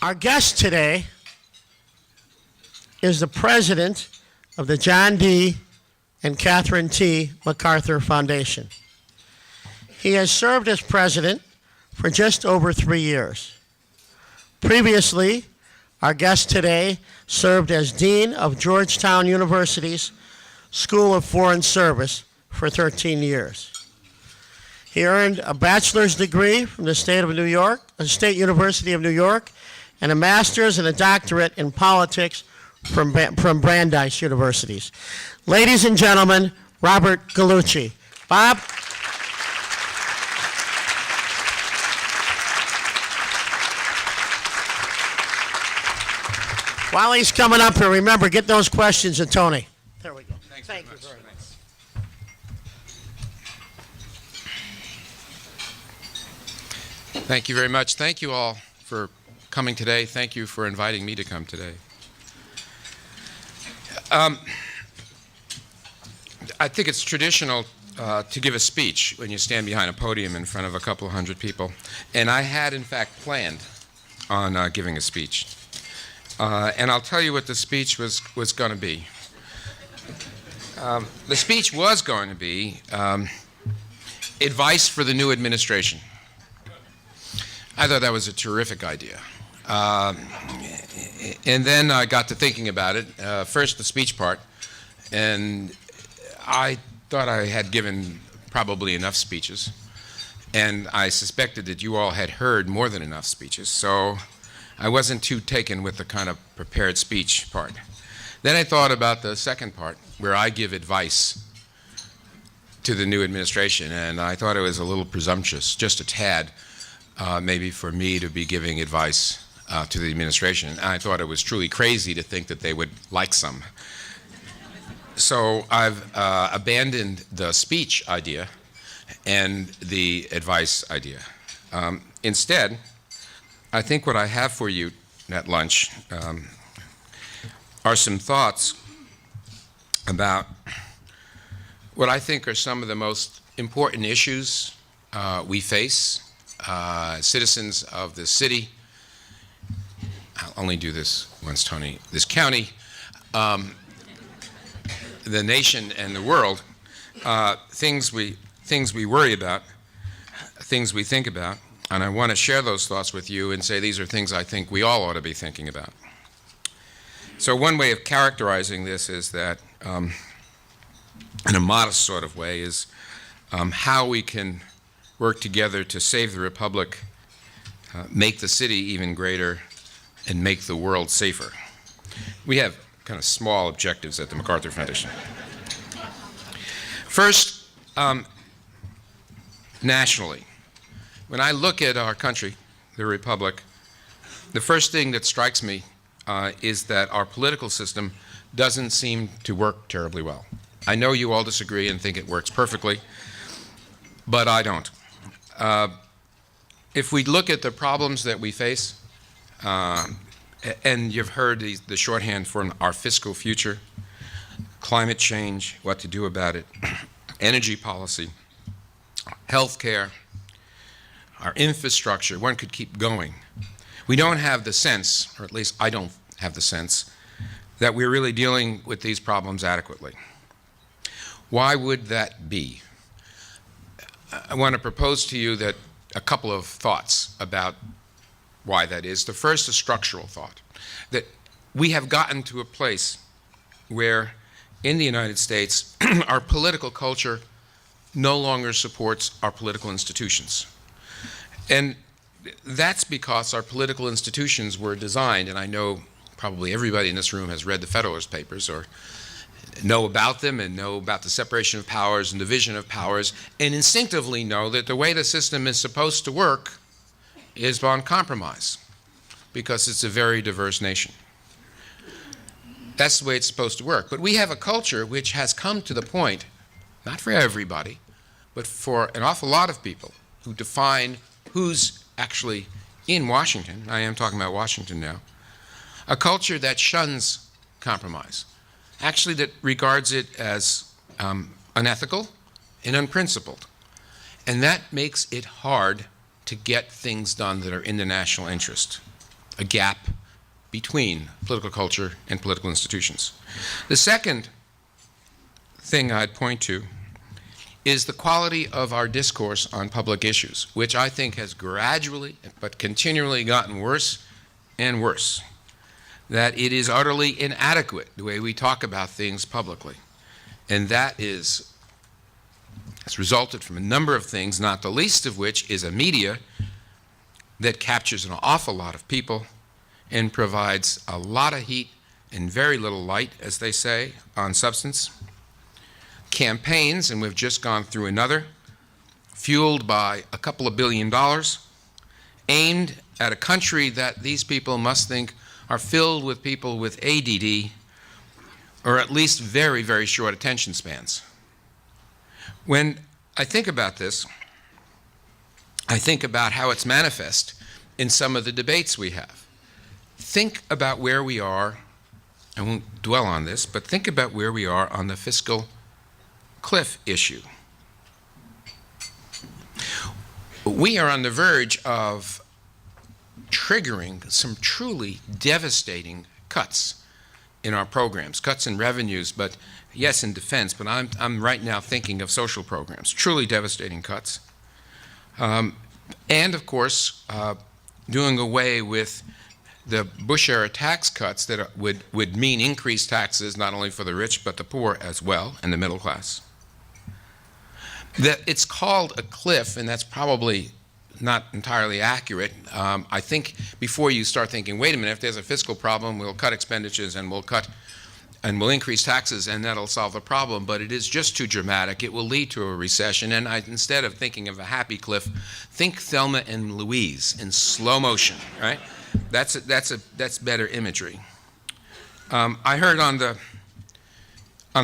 Our guest today is the president of the John D. and Catherine T. MacArthur Foundation. He has served as president for just over 3 years. Previously, our guest today served as dean of Georgetown University's School of Foreign Service for 13 years. He earned a bachelor's degree from the State University of New York, and a master's and a doctorate in politics from Brandeis Universities. Ladies and gentlemen, Robert Gallucci. Bob? While he's coming up here, remember, get those questions to Tony. There we go. Thanks Thank very you much. very much. Thank you very much. Thank you all for coming today. Thank you for inviting me to come today. I think it's traditional to give a speech when you stand behind a podium in front of a couple of hundred people. And I had, in fact, planned on giving a speech. And I'll tell you what the speech was going to be. The speech was going to be advice for the new administration. I thought that was a terrific idea. And then I got to thinking about it. First, the speech part. And I thought I had given probably enough speeches. And I suspected that you all had heard more than enough speeches. So I wasn't too taken with the kind of prepared speech part. Then I thought about the second part, where I give advice to the new administration. And I thought it was a little presumptuous, just a tad, maybe for me to be giving advice to the administration. And I thought it was truly crazy to think that they would like some. So I've abandoned the speech idea and the advice idea. Instead, I think what I have for you at lunch are some thoughts about what I think are some of the most important issues we face, citizens of the city. I'll only do this once, Tony. This county, the nation, and the world. Things we worry about, things we think about, and I want to share those thoughts with you and say these are things I think we all ought to be thinking about. So one way of characterizing this is that, in a modest sort of way, is how we can work together to save the Republic, make the city even greater, and make the world safer. We have kind of small objectives at the MacArthur Foundation. First, nationally, when I look at our country, the Republic, the first thing that strikes me is that our political system doesn't seem to work terribly well. I know you all disagree and think it works perfectly, but I don't. If we look at the problems that we face, and you've heard the shorthand for our fiscal future, climate change, what to do about it, energy policy, health care, our infrastructure, one could keep going. We don't have the sense, or at least I don't have the sense, that we're really dealing with these problems adequately. Why would that be? I want to propose to you that a couple of thoughts about why that is. The first, a structural thought, that we have gotten to a place where in the United States our political culture no longer supports our political institutions. And that's because our political institutions were designed, and I know probably everybody in this room has read the Federalist Papers or know about them and know about the separation of powers and division of powers, and instinctively know that the way the system is supposed to work is on compromise, because it's a very diverse nation. That's the way it's supposed to work. But we have a culture which has come to the point, not for everybody, but for an awful lot of people who define who's actually in Washington, I am talking about Washington now, a culture that shuns compromise, actually that regards it as unethical and unprincipled. And that makes it hard to get things done that are in the national interest. a gap between political culture and political institutions. The second thing I'd point to is the quality of our discourse on public issues, which I think has gradually but continually gotten worse and worse. That it is utterly inadequate, the way we talk about things publicly. And that has resulted from a number of things, not the least of which is a media that captures an awful lot of people and provides a lot of heat and very little light, as they say, on substance. Campaigns, and we've just gone through another, fueled by a couple of $2 billion, aimed at a country that these people must think are filled with people with ADD, or at least very, very short attention spans. When I think about this, I think about how it's manifest in some of the debates we have. Think about where we are, I won't dwell on this, but think about where we are on the fiscal cliff issue. We are on the verge of triggering some truly devastating cuts in our programs, cuts in revenues, but yes, in defense, but I'm right now thinking of social programs, truly devastating cuts. And of course, doing away with the Bush-era tax cuts that would mean increased taxes not only for the rich but the poor as well, and the middle class. That it's called a cliff, and that's probably not entirely accurate. I think before you start thinking, wait a minute, if there's a fiscal problem, we'll cut expenditures and we'll increase taxes and that'll solve the problem, but it is just too dramatic. It will lead to a recession, and instead of thinking of a happy cliff, think Thelma and Louise in slow motion, right? That's better imagery. I heard on the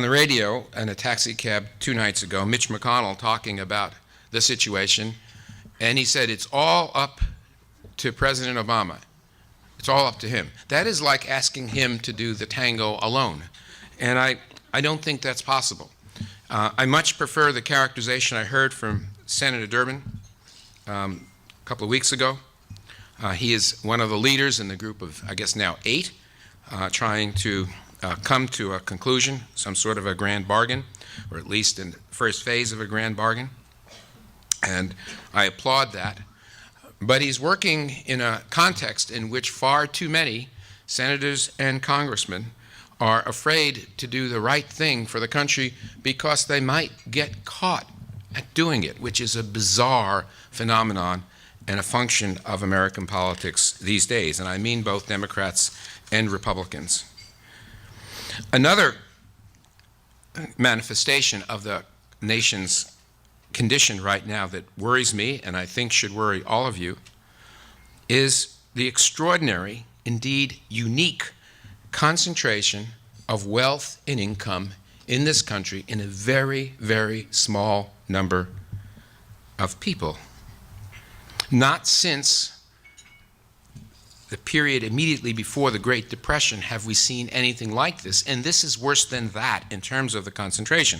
radio in a taxi cab 2 nights ago, Mitch McConnell talking about the situation, and he said it's all up to President Obama. It's all up to him. That is like asking him to do the tango alone, and I don't think that's possible. I much prefer the characterization I heard from Senator Durbin a couple of weeks ago. He is one of the leaders in the group of, I guess now 8, trying to come to a conclusion, some sort of a grand bargain, or at least in the first phase of a grand bargain. And I applaud that. But he's working in a context in which far too many senators and congressmen are afraid to do the right thing for the country because they might get caught at doing it, which is a bizarre phenomenon and a function of American politics these days. And I mean both Democrats and Republicans. Another manifestation of the nation's condition right now that worries me, and I think should worry all of you, is the extraordinary, indeed unique, concentration of wealth and income in this country in a very, very small number of people. Not since the period immediately before the Great Depression have we seen anything like this, and this is worse than that in terms of the concentration.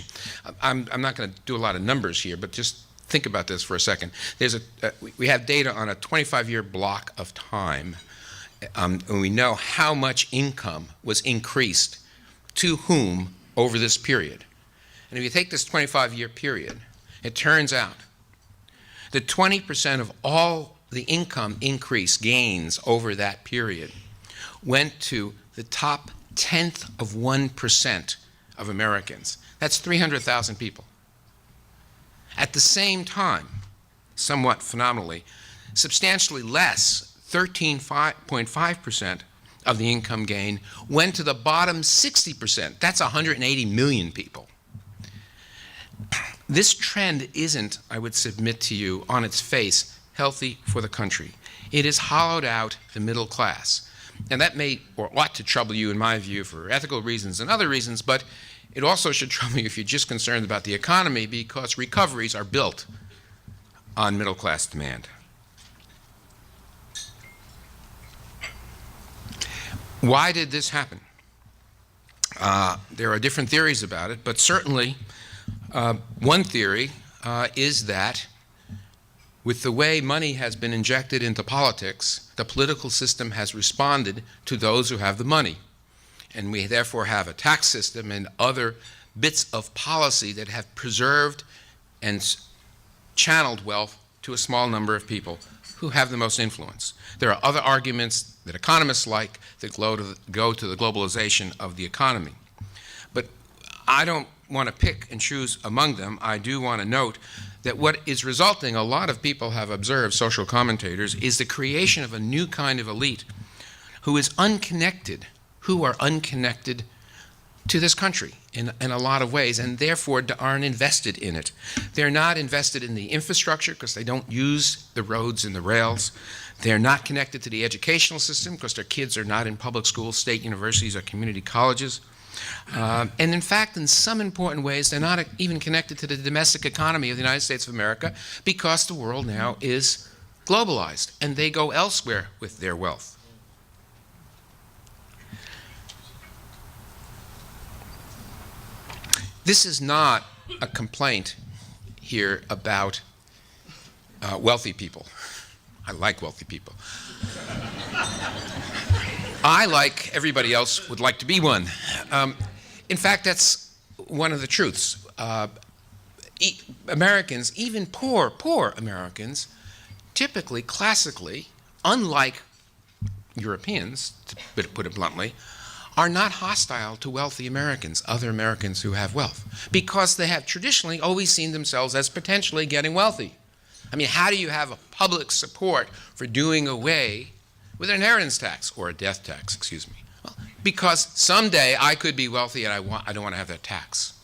I'm not going to do a lot of numbers here, but just think about this for a second. We have data on a 25-year block of time, and we know how much income was increased to whom over this period. And if you take this 25-year period, it turns out that 20% of all the income increase gains over that period went to the top 1/10% of Americans. That's 300,000 people. At the same time, somewhat phenomenally, substantially less, 13.5% of the income gain went to the bottom 60%. That's 180 million people. This trend isn't, I would submit to you, on its face, healthy for the country. It has hollowed out the middle class. And that may or ought to trouble you, in my view, for ethical reasons and other reasons, but it also should trouble you if you're just concerned about the economy, because recoveries are built on middle class demand. Why did this happen? There are different theories about it, but certainly one theory is that With the way money has been injected into politics, the political system has responded to those who have the money. And we therefore have a tax system and other bits of policy that have preserved and channeled wealth to a small number of people who have the most influence. There are other arguments that economists like that go to the globalization of the economy. But I don't want to pick and choose among them. I do want to note that what is resulting, a lot of people have observed, social commentators, is the creation of a new kind of elite who is unconnected, who are unconnected to this country in a lot of ways, and therefore aren't invested in it. They're not invested in the infrastructure because they don't use the roads and the rails. They're not connected to the educational system because their kids are not in public schools, state universities, or community colleges. And in fact, in some important ways, they're not even connected to the domestic economy of the United States of America because the world now is globalized, and they go elsewhere with their wealth. This is not a complaint here about wealthy people. I like wealthy people. I, like everybody else, would like to be one. In fact, that's one of the truths. Americans, even poor Americans, typically, classically, unlike Europeans, to put it bluntly, are not hostile to wealthy Americans, other Americans who have wealth, because they have traditionally always seen themselves as potentially getting wealthy. I mean, how do you have a public support for doing away with an inheritance tax, or a death tax, excuse me? Well, because someday I could be wealthy and I don't want to have that tax.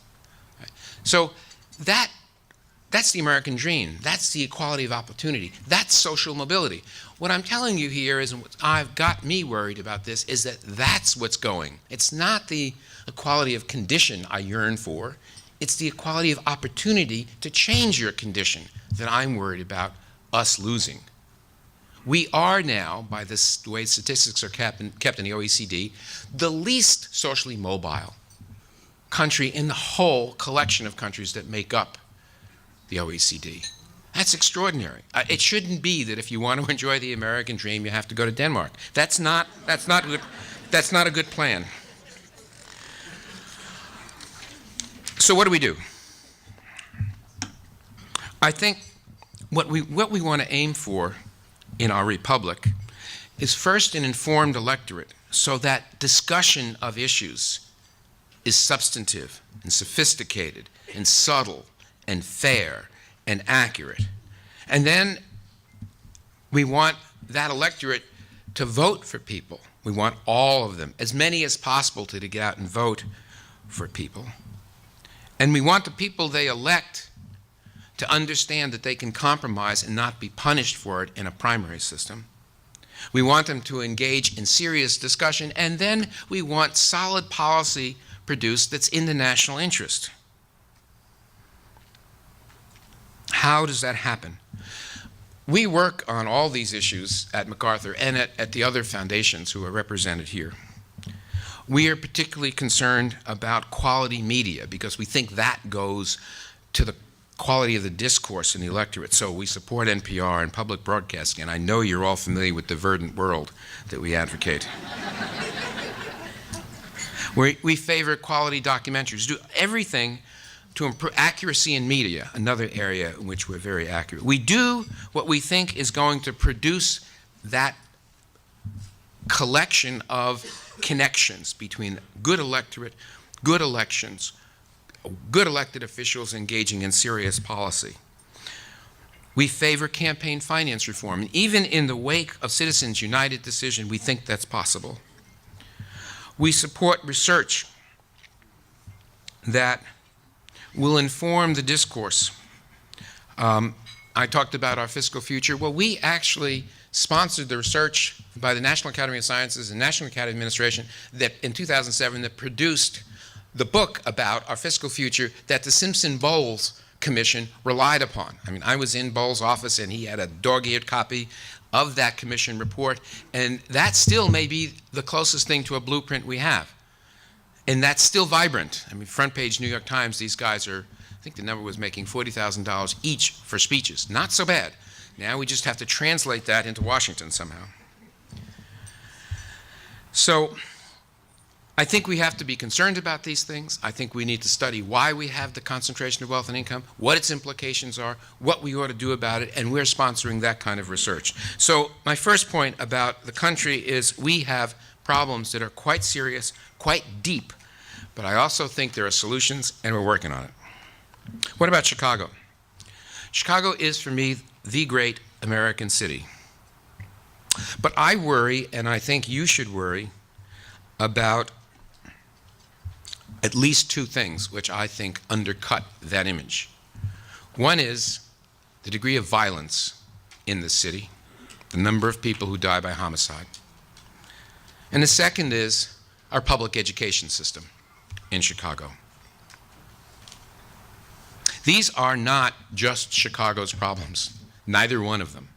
Right? So that's the American dream. That's the equality of opportunity. That's social mobility. What I'm telling you here is, and what I've got me worried about this, is that that's what's going. It's not the equality of condition I yearn for. It's the equality of opportunity to change your condition that I'm worried about us losing. We are now, by the way statistics are kept in the OECD, the least socially mobile country in the whole collection of countries that make up the OECD. That's extraordinary. It shouldn't be that if you want to enjoy the American dream, you have to go to Denmark. That's not a good plan. So what do? I think what we want to aim for in our republic is first an informed electorate, so that discussion of issues is substantive and sophisticated and subtle and fair and accurate. And then we want that electorate to vote for people. We want all of them, as many as possible, to get out and vote for people. And we want the people they elect to understand that they can compromise and not be punished for it in a primary system. We want them to engage in serious discussion, and then we want solid policy produced that's in the national interest. How does that happen? We work on all these issues at MacArthur and at the other foundations who are represented here. We are particularly concerned about quality media because we think that goes to the quality of the discourse in the electorate. So we support NPR and public broadcasting, and I know you're all familiar with the verdant world that we advocate. We favor quality documentaries, do everything to improve accuracy in media, another area in which we're very accurate. We do what we think is going to produce that collection of connections between good electorate, good elections, good elected officials engaging in serious policy. We favor campaign finance reform, and even in the wake of Citizens United decision, we think that's possible. We support research that will inform the discourse. I talked about our fiscal future. Well, we actually sponsored the research by the National Academy of Sciences and National Academy Administration that in 2007 that produced the book about our fiscal future that the Simpson-Bowles Commission relied upon. I mean, I was in Bowles' office and he had a dog-eared copy of that commission report, and that still may be the closest thing to a blueprint we have. And that's still vibrant. I mean, front page New York Times, these guys are, I think the number was making $40,000 each for speeches. Not so bad. Now we just have to translate that into Washington somehow. So I think we have to be concerned about these things. I think we need to study why we have the concentration of wealth and income, what its implications are, what we ought to do about it, and we're sponsoring that kind of research. So my first point about the country is we have problems that are quite serious, quite deep, but I also think there are solutions, and we're working on it. What about Chicago? Chicago is, for me, the great American city. But I worry, and I think you should worry, about at least two things which I think undercut that image. One is the degree of violence in the city, the number of people who die by homicide. And the second is our public education system in Chicago. These are not just Chicago's problems, neither one of them.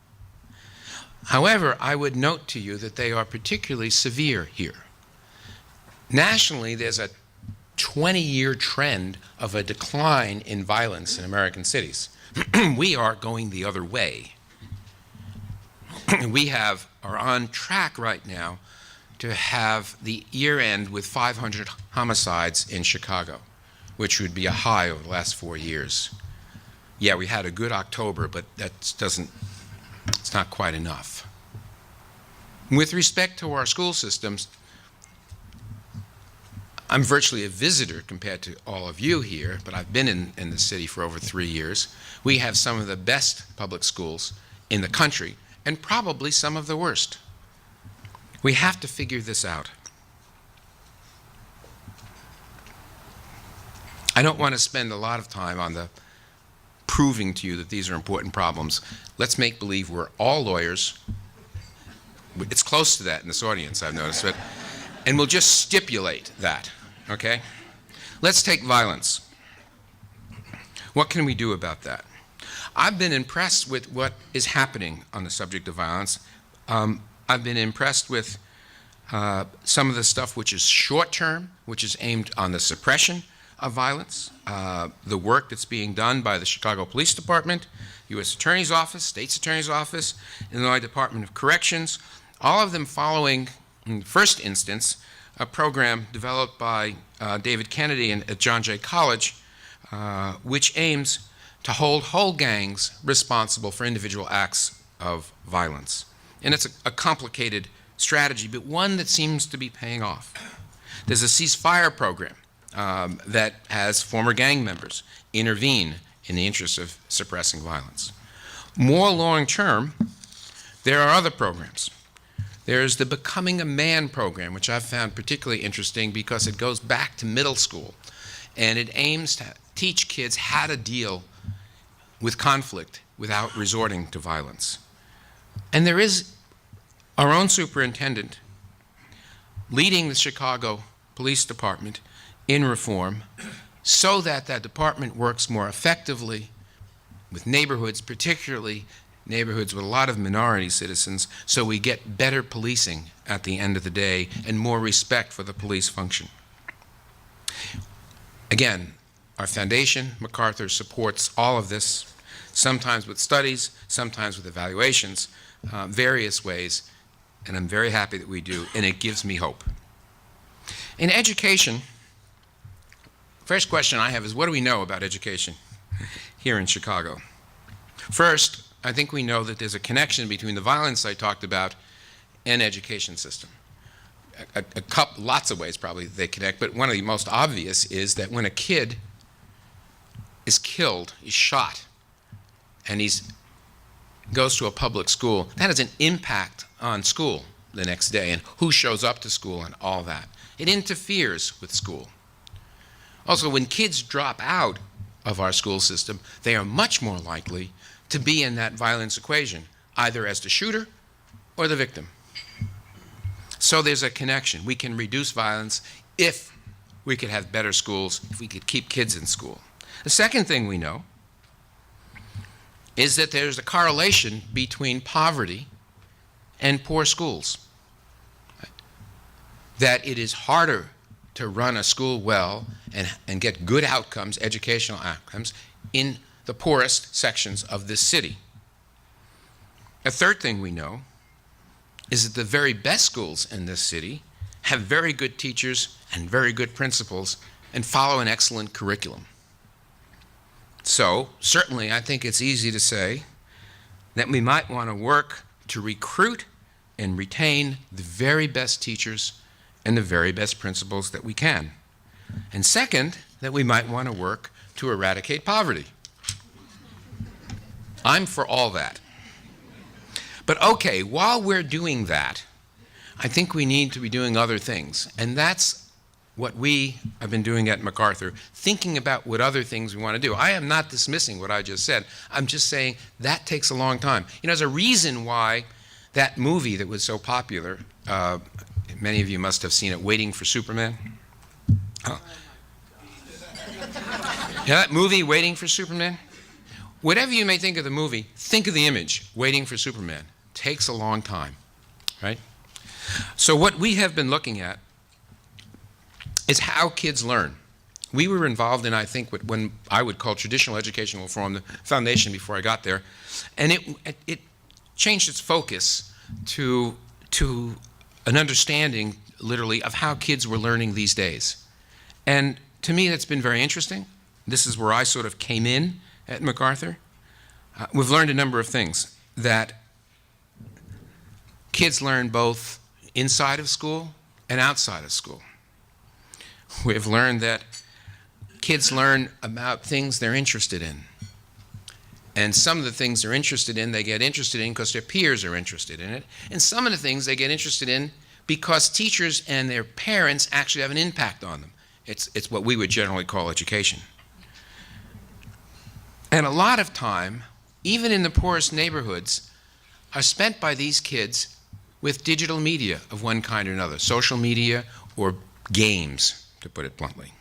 However, I would note to you that they are particularly severe here. Nationally, there's a 20-year trend of a decline in violence in American cities. We are going the other way. We are on track right now to have the year end with 500 homicides in Chicago, which would be a high over the last 4 years. Yeah, we had a good October, but it's not quite enough. With respect to our school systems, I'm virtually a visitor compared to all of you here, but I've been in the city for over 3 years. We have some of the best public schools in the country, and probably some of the worst. We have to figure this out. I don't want to spend a lot of time on the proving to you that these are important problems. Let's make believe we're all lawyers. It's close to that in this audience, I've noticed, and we'll just stipulate that, okay? Let's take violence. What can we do about that? I've been impressed with what is happening on the subject of violence. I've been impressed with some of the stuff which is short-term, which is aimed on the suppression of violence, the work that's being done by the Chicago Police Department, U.S. Attorney's Office, State's Attorney's Office, Illinois Department of Corrections, all of them following, in the first instance, a program developed by David Kennedy at John Jay College, which aims to hold whole gangs responsible for individual acts of violence. And it's a complicated strategy, but one that seems to be paying off. There's a ceasefire program that has former gang members intervene in the interest of suppressing violence. More long-term, there are other programs. There's the Becoming a Man program, which I've found particularly interesting because it goes back to middle school, and it aims to teach kids how to deal with conflict without resorting to violence. And there is our own superintendent leading the Chicago Police Department in reform so that that department works more effectively with neighborhoods, particularly neighborhoods with a lot of minority citizens, so we get better policing at the end of the day and more respect for the police function. Again, our foundation, MacArthur, supports all of this, sometimes with studies, sometimes with evaluations, various ways, and I'm very happy that we do, and it gives me hope. In education, first question I have is, what do we know about education here in Chicago? First, I think we know that there's a connection between the violence I talked about and education system. Lots of ways probably they connect, but one of the most obvious is that when a kid is killed, he's shot, and goes to a public school, that has an impact on school the next day and who shows up to school and all that. It interferes with school. Also, when kids drop out of our school system, they are much more likely to be in that violence equation, either as the shooter or the victim. So there's a connection. We can reduce violence if we could have better schools, if we could keep kids in school. The second thing we know is that there's a correlation between poverty and poor schools. That it is harder to run a school well and get good outcomes, educational outcomes, in the poorest sections of this city. A third thing we know is that the very best schools in this city have very good teachers and very good principals and follow an excellent curriculum. So, certainly, I think it's easy to say that we might want to work to recruit and retain the very best teachers and the very best principals that we can. And second, that we might want to work to eradicate poverty. I'm for all that. But okay, while we're doing that, I think we need to be doing other things. And that's what we have been doing at MacArthur, thinking about what other things we want to do. I am not dismissing what I just said. I'm just saying that takes a long time. You know, there's a reason why that movie that was so popular, many of you must have seen it, Waiting for Superman. Huh? You know that movie, Waiting for Superman? Whatever you may think of the movie, think of the image, Waiting for Superman. Takes a long time, right? So what we have been looking at is how kids learn. We were involved in, I think, what when I would call traditional educational reform, the foundation before I got there, and it changed its focus to an understanding, literally, of how kids were learning these days. And to me, that's been very interesting. This is where I sort of came in at MacArthur. We've learned a number of things, that kids learn both inside of school and outside of school. We've learned that kids learn about things they're interested in. And some of the things they're interested in, they get interested in because their peers are interested in it. And some of the things they get interested in because teachers and their parents actually have an impact on them. It's what we would generally call education. And a lot of time, even in the poorest neighborhoods, are spent by these kids with digital media of one kind or another, social media or games, to put it bluntly.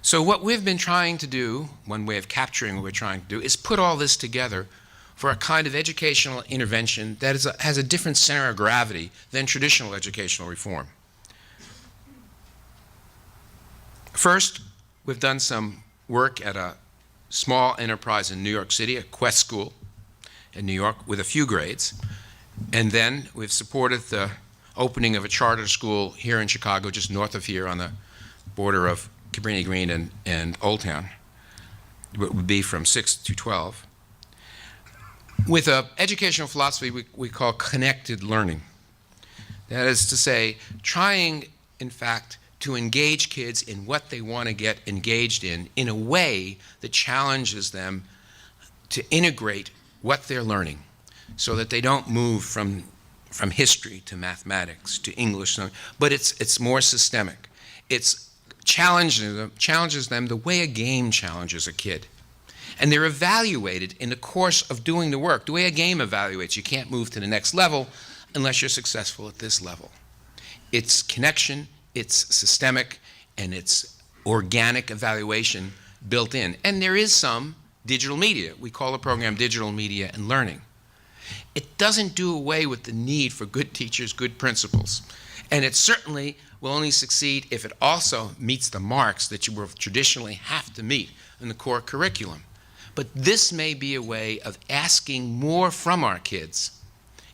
So what we've been trying to do, one way of capturing what we're trying to do, is put all this together for a kind of educational intervention that has a different center of gravity than traditional educational reform. First, we've done some work at a small enterprise in New York City, a Quest school in New York with a few grades. And then we've supported the opening of a charter school here in Chicago, just north of here on the border of Cabrini Green and Old Town. It would be from 6 to 12. With an educational philosophy we call connected learning. That is to say, trying, in fact, to engage kids in what they want to get engaged in a way that challenges them to integrate what they're learning so that they don't move from history to mathematics to English, but it's more systemic. It's challenges them the way a game challenges a kid. And they're evaluated in the course of doing the work. The way a game evaluates, you can't move to the next level unless you're successful at this level. It's connection, it's systemic, and it's organic evaluation built in. And there is some digital media. We call the program Digital Media and Learning. It doesn't do away with the need for good teachers, good principals. And it certainly will only succeed if it also meets the marks that you will traditionally have to meet in the core curriculum. But this may be a way of asking more from our kids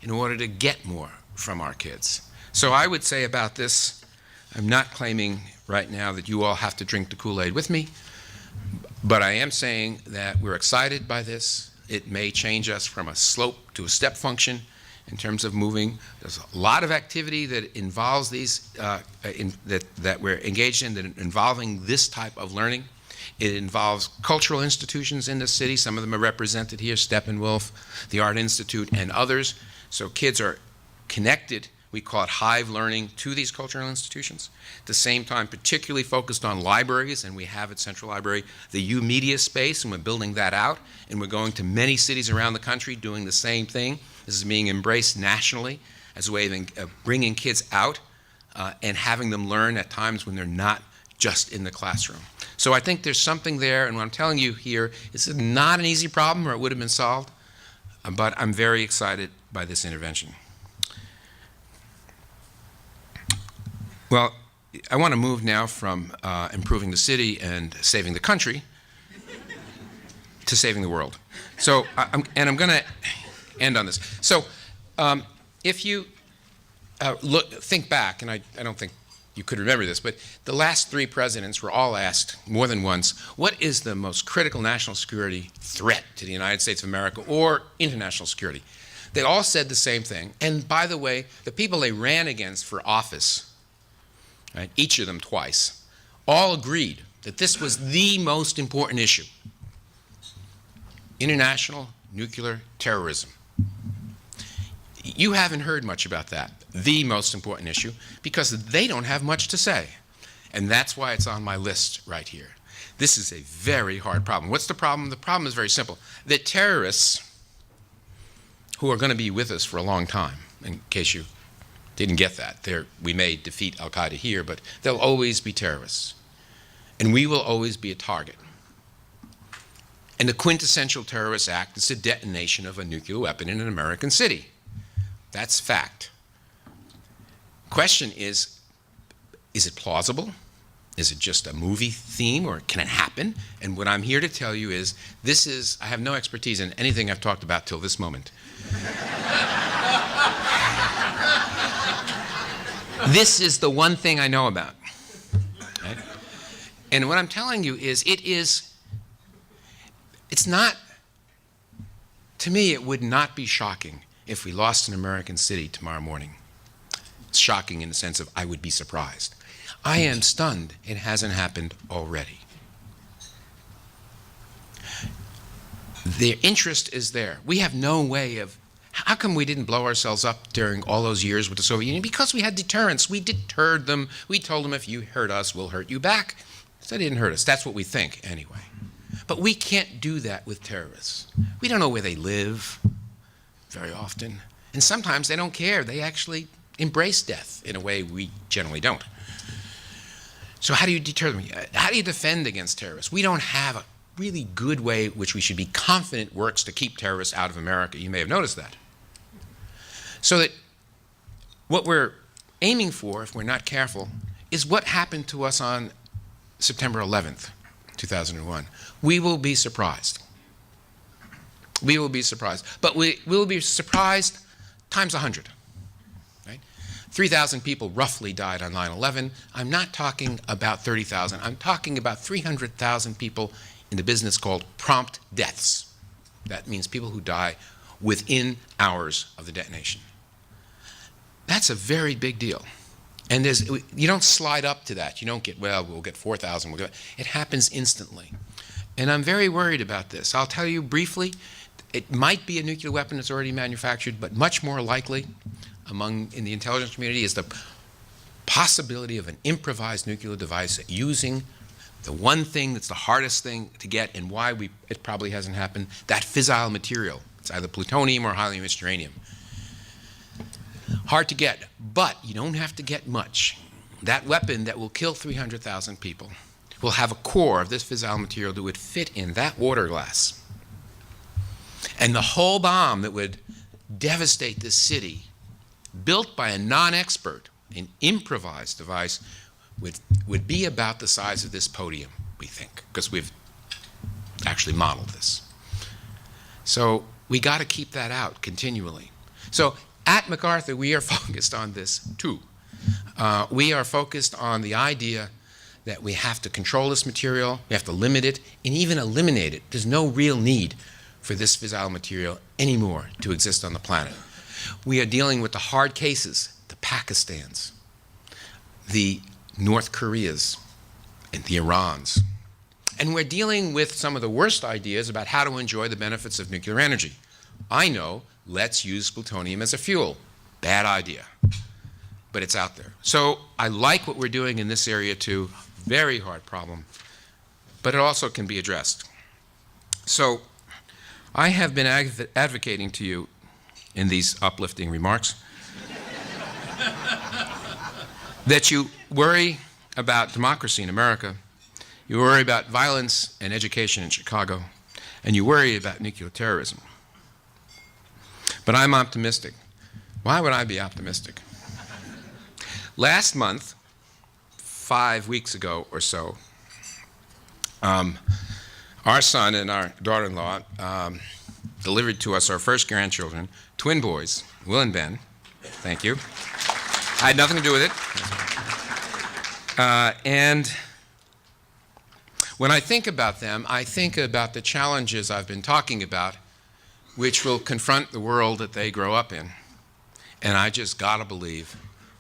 in order to get more from our kids. So I would say about this, I'm not claiming right now that you all have to drink the Kool-Aid with me, but I am saying that we're excited by this. It may change us from a slope to a step function in terms of moving. There's a lot of activity that involves these, that we're engaged in, that involving this type of learning. It involves cultural institutions in the city. Some of them are represented here, Steppenwolf, the Art Institute, and others. So kids are connected, we call it hive learning, to these cultural institutions. At the same time, particularly focused on libraries, and we have at Central Library the U Media space, and we're building that out. And we're going to many cities around the country doing the same thing. This is being embraced nationally as a way of bringing kids out and having them learn at times when they're not just in the classroom. So I think there's something there, and what I'm telling you here is not an easy problem, or it would have been solved, but I'm very excited by this intervention. Well, I want to move now from improving the city and saving the country to saving the world. So, I'm going to end on this. So if you think back, and I don't think you could remember this, but the last 3 presidents were all asked more than once, what is the most critical national security threat to the United States of America or international security? They all said the same thing. And by the way, the people they ran against for office, right, each of them twice, all agreed that this was the most important issue: international nuclear terrorism. You haven't heard much about that, the most important issue, because they don't have much to say. And that's why it's on my list right here. This is a very hard problem. What's the problem? The problem is very simple. That terrorists, who are going to be with us for a long time, in case you didn't get that, we may defeat al-Qaeda here, but they'll always be terrorists. And we will always be a target. And the quintessential terrorist act is the detonation of a nuclear weapon in an American city. That's fact. Question is it plausible? Is it just a movie theme, or can it happen? And what I'm here to tell you is, I have no expertise in anything I've talked about till this moment. This is the one thing I know about. Right? And what I'm telling you is, it's not, to me, it would not be shocking if we lost an American city tomorrow morning. It's shocking in the sense of I would be surprised. I am stunned it hasn't happened already. The interest is there. We have no way of, how come we didn't blow ourselves up during all those years with the Soviet Union? Because we had deterrence. We deterred them. We told them, if you hurt us, we'll hurt you back. So they didn't hurt us. That's what we think anyway. But we can't do that with terrorists. We don't know where they live very often. And sometimes they don't care. They actually embrace death in a way we generally don't. So how do you deter them? How do you defend against terrorists? We don't have a really good way which we should be confident works to keep terrorists out of America. You may have noticed that. So that what we're aiming for, if we're not careful, is what happened to us on September 11th, 2001. We will be surprised. We will be surprised. But we will be surprised times 100. Right? 3,000 people roughly died on 9/11. I'm not talking about 30,000. I'm talking about 300,000 people in the business called prompt deaths. That means people who die within hours of the detonation. That's a very big deal. And you don't slide up to that. You don't get, well, we'll get 4,000. It happens instantly. And I'm very worried about this. I'll tell you briefly, it might be a nuclear weapon that's already manufactured, but much more likely in the intelligence community is the possibility of an improvised nuclear device using the one thing that's the hardest thing to get, and why it probably hasn't happened, that fissile material. It's either plutonium or highly enriched uranium. Hard to get, but you don't have to get much. That weapon that will kill 300,000 people will have a core of this fissile material that would fit in that water glass. And the whole bomb that would devastate this city, built by a non-expert, an improvised device, would be about the size of this podium, we think, because we've actually modeled this. So we got to keep that out continually. So at MacArthur, we are focused on this too. We are focused on the idea that we have to control this material, we have to limit it, and even eliminate it. There's no real need for this fissile material anymore to exist on the planet. We are dealing with the hard cases, the Pakistans, the North Koreas, and the Irans. And we're dealing with some of the worst ideas about how to enjoy the benefits of nuclear energy. I know, let's use plutonium as a fuel. Bad idea. But it's out there. So I like what we're doing in this area too. Very hard problem. But it also can be addressed. So I have been advocating to you in these uplifting remarks that you worry about democracy in America, you worry about violence and education in Chicago, and you worry about nuclear terrorism. But I'm optimistic. Why would I be optimistic? Last month, 5 weeks ago or so, our son and our daughter-in-law delivered to us our first grandchildren, twin boys, Will and Ben. Thank you. I had nothing to do with it. And when I think about them, I think about the challenges I've been talking about, which will confront the world that they grow up in. And I just gotta believe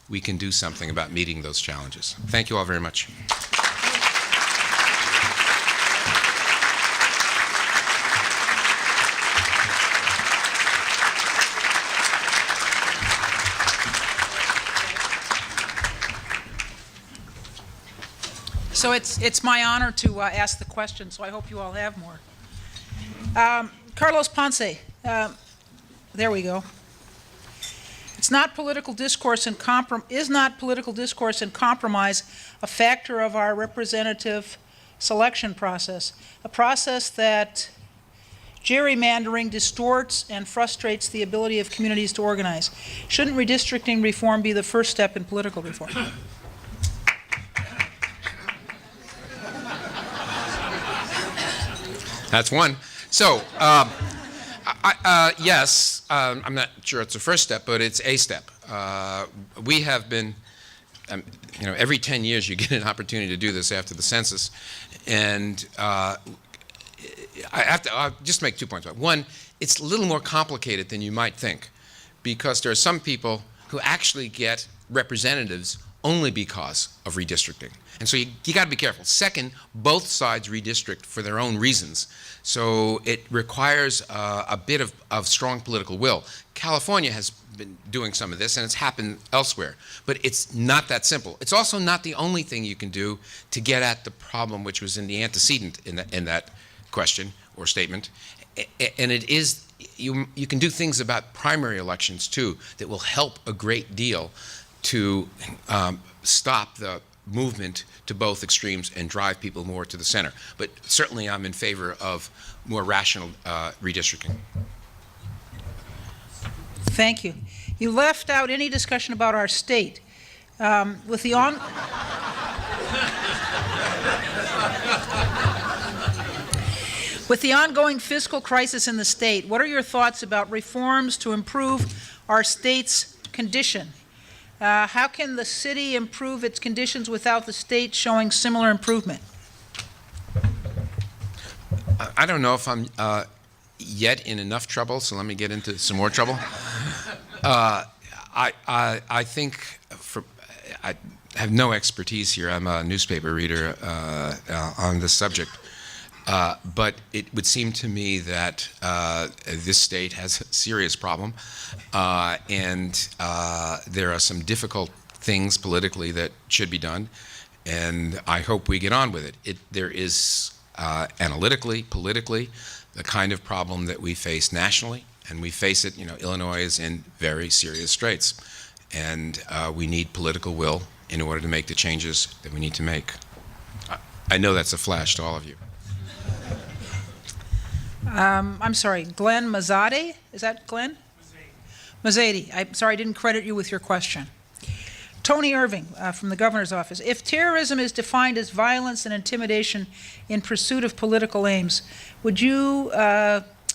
we can do something about meeting those challenges. Thank you all very much. So it's my honor to ask the question, so I hope you all have more. Carlos Ponce, there we go. Is not political discourse and compromise a factor of our representative selection process, a process that gerrymandering distorts and frustrates the ability of communities to organize? Shouldn't redistricting reform be the first step in political reform? That's one. So, yes, I'm not sure it's the first step, but it's a step. We have been, every 10 years you get an opportunity to do this after the census, and I'll just make 2 points. One, it's a little more complicated than you might think, because there are some people who actually get representatives only because of redistricting. And so you got to be careful. Second, both sides redistrict for their own reasons. So it requires a bit of strong political will. California has been doing some of this, and it's happened elsewhere. But it's not that simple. It's also not the only thing you can do to get at the problem which was in the antecedent in that question or statement. And it is, you can do things about primary elections, too, that will help a great deal to stop the movement to both extremes and drive people more to the center. But certainly I'm in favor of more rational redistricting. Thank you. You left out any discussion about our state. With the ongoing fiscal crisis in the state, what are your thoughts about reforms to improve our state's condition? How can the city improve its conditions without the state showing similar improvement? I don't know if I'm yet in enough trouble, so let me get into some more trouble. I think I have no expertise here. I'm a newspaper reader on this subject. But it would seem to me that this state has a serious problem, and there are some difficult things politically that should be done, and I hope we get on with it. There is analytically, politically, the kind of problem that we face nationally, and we face it, Illinois is in very serious straits, and we need political will in order to make the changes that we need to make. I know that's a flash to all of you. I'm sorry, Glenn Mazzadi? Is that Glenn? Mazzadi. I'm sorry, I didn't credit you with your question. Tony Irving from the governor's office. If terrorism is defined as violence and intimidation in pursuit of political aims, would you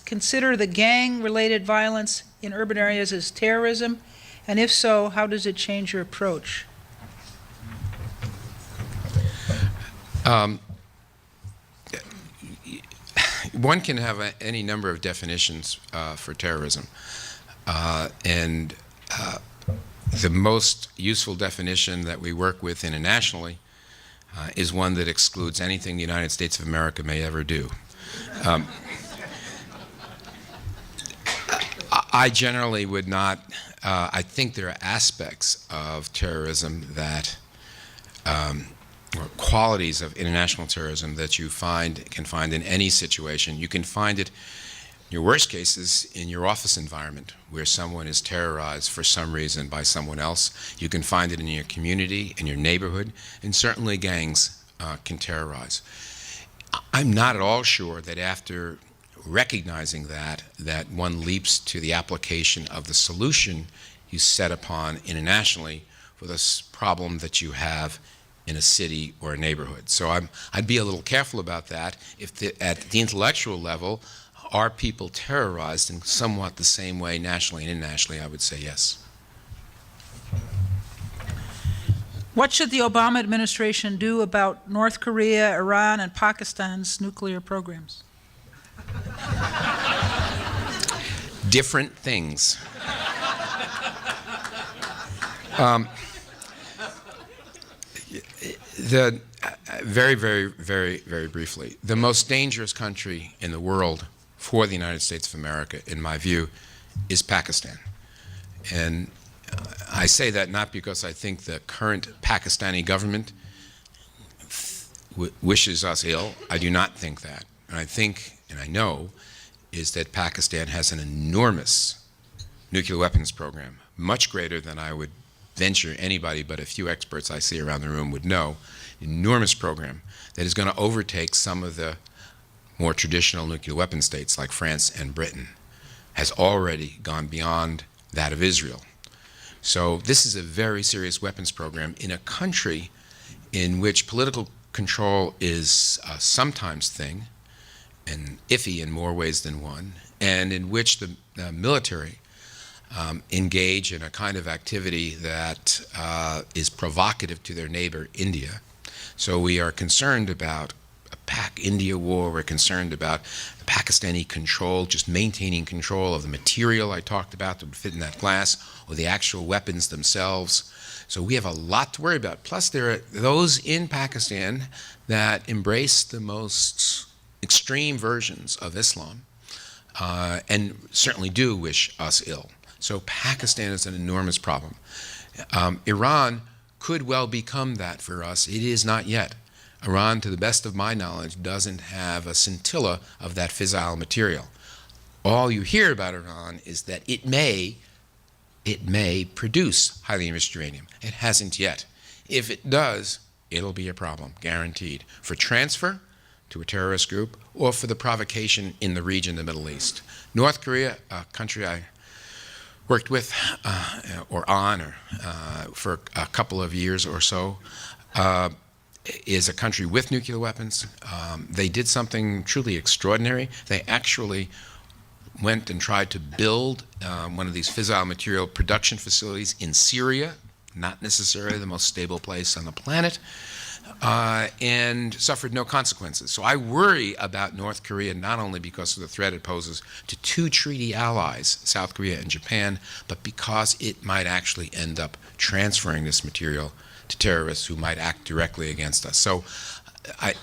consider the gang-related violence in urban areas as terrorism? And if so, how does it change your approach? One can have any number of definitions for terrorism, and the most useful definition that we work with internationally is one that excludes anything the United States of America may ever do. I generally would not, I think there are aspects of terrorism that or qualities of international terrorism that you can find in any situation. You can find it, in your worst cases, in your office environment where someone is terrorized for some reason by someone else. You can find it in your community, in your neighborhood, and certainly gangs can terrorize. I'm not at all sure that after recognizing that one leaps to the application of the solution you set upon internationally for this problem that you have in a city or a neighborhood. So I'd be a little careful about that. If at the intellectual level, are people terrorized in somewhat the same way nationally and internationally? I would say yes. What should the Obama administration do about North Korea, Iran, and Pakistan's nuclear programs? Different things. Very briefly, the most dangerous country in the world for the United States of America, in my view, is Pakistan. And I say that not because I think the current Pakistani government wishes us ill. I do not think that. And I think, and I know, is that Pakistan has an enormous nuclear weapons program, much greater than I would venture anybody but a few experts I see around the room would know. Enormous program that is going to overtake some of the more traditional nuclear weapon states like France and Britain, has already gone beyond that of Israel. So this is a very serious weapons program in a country in which political control is a sometimes thing, and iffy in more ways than one, and in which the military engage in a kind of activity that is provocative to their neighbor, India. So we are concerned about a Pak-India war. We're concerned about Pakistani control, just maintaining control of the material I talked about that would fit in that glass, or the actual weapons themselves. So we have a lot to worry about. Plus, there are those in Pakistan that embrace the most extreme versions of Islam and certainly do wish us ill. So Pakistan is an enormous problem. Iran could well become that for us. It is not yet. Iran, to the best of my knowledge, doesn't have a scintilla of that fissile material. All you hear about Iran is that it may produce highly enriched uranium. It hasn't yet. If it does, it'll be a problem, guaranteed, for transfer to a terrorist group or for the provocation in the region, the Middle East. North Korea, a country I worked with for a couple of years or so, is a country with nuclear weapons. They did something truly extraordinary. They actually went and tried to build one of these fissile material production facilities in Syria, not necessarily the most stable place on the planet, and suffered no consequences. So I worry about North Korea not only because of the threat it poses to two treaty allies, South Korea and Japan, but because it might actually end up transferring this material to terrorists who might act directly against us. So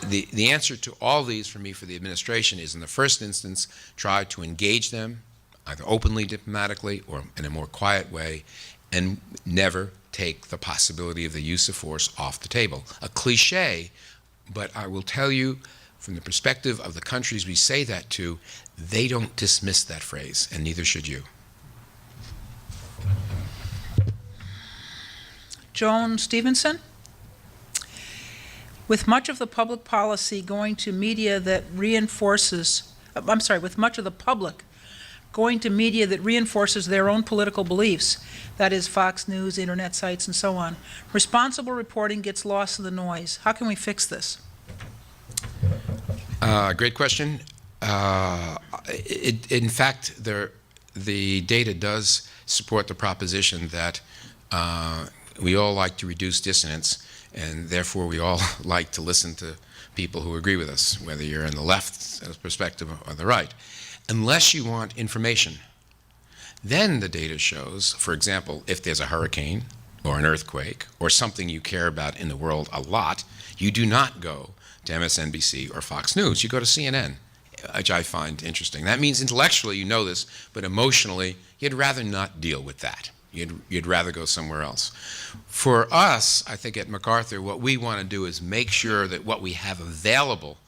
the answer to all these for me, for the administration, is in the first instance, try to engage them, either openly, diplomatically, or in a more quiet way, and never take the possibility of the use of force off the table. A cliche, but I will tell you, from the perspective of the countries we say that to, they don't dismiss that phrase, and neither should you. Joan Stevenson? With much of the public policy going to media that reinforces, with much of the public going to media that reinforces their own political beliefs, that is Fox News, internet sites, and so on, responsible reporting gets lost in the noise. How can we fix this? Great question. In fact, the data does support the proposition that we all like to reduce dissonance, and therefore we all like to listen to people who agree with us, whether you're in the left perspective or the right, unless you want information. Then the data shows, for example, if there's a hurricane or an earthquake or something you care about in the world a lot, you do not go to MSNBC or Fox News. You go to CNN, which I find interesting. That means intellectually you know this, but emotionally you'd rather not deal with that. You'd rather go somewhere else. For us, I think at MacArthur, what we want to do is make sure that what we have available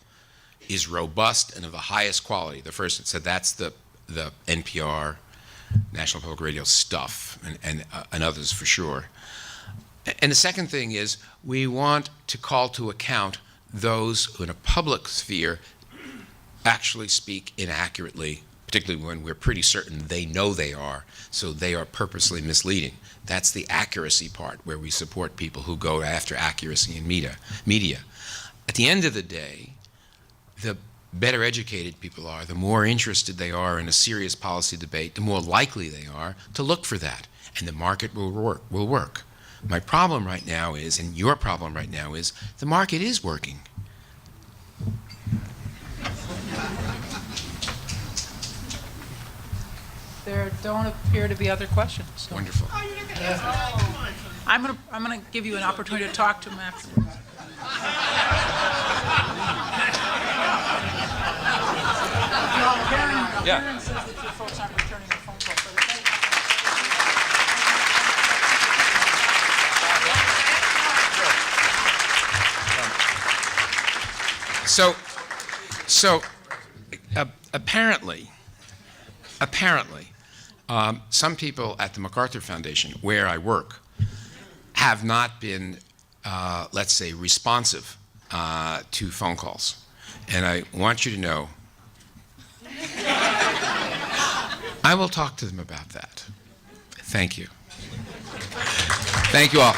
is robust and of the highest quality. The first, it said that's the NPR, National Public Radio stuff, and others for sure. And the second thing is we want to call to account those who in a public sphere actually speak inaccurately, particularly when we're pretty certain they know they are, so they are purposely misleading. That's the accuracy part, where we support people who go after accuracy in media. At the end of the day, better educated people are, the more interested they are in a serious policy debate, the more likely they are to look for that, and the market will work. My problem right now is, and your problem right now is, the market is working. There don't appear to be other questions. So Wonderful. I'm gonna give you an opportunity to talk to him afterwards. Karen says that your folks aren't returning the phone call. Apparently, some people at the MacArthur Foundation, where I work, have not been, let's say, responsive to phone calls. And I want you to know, I will talk to them about that. Thank you. Thank you all.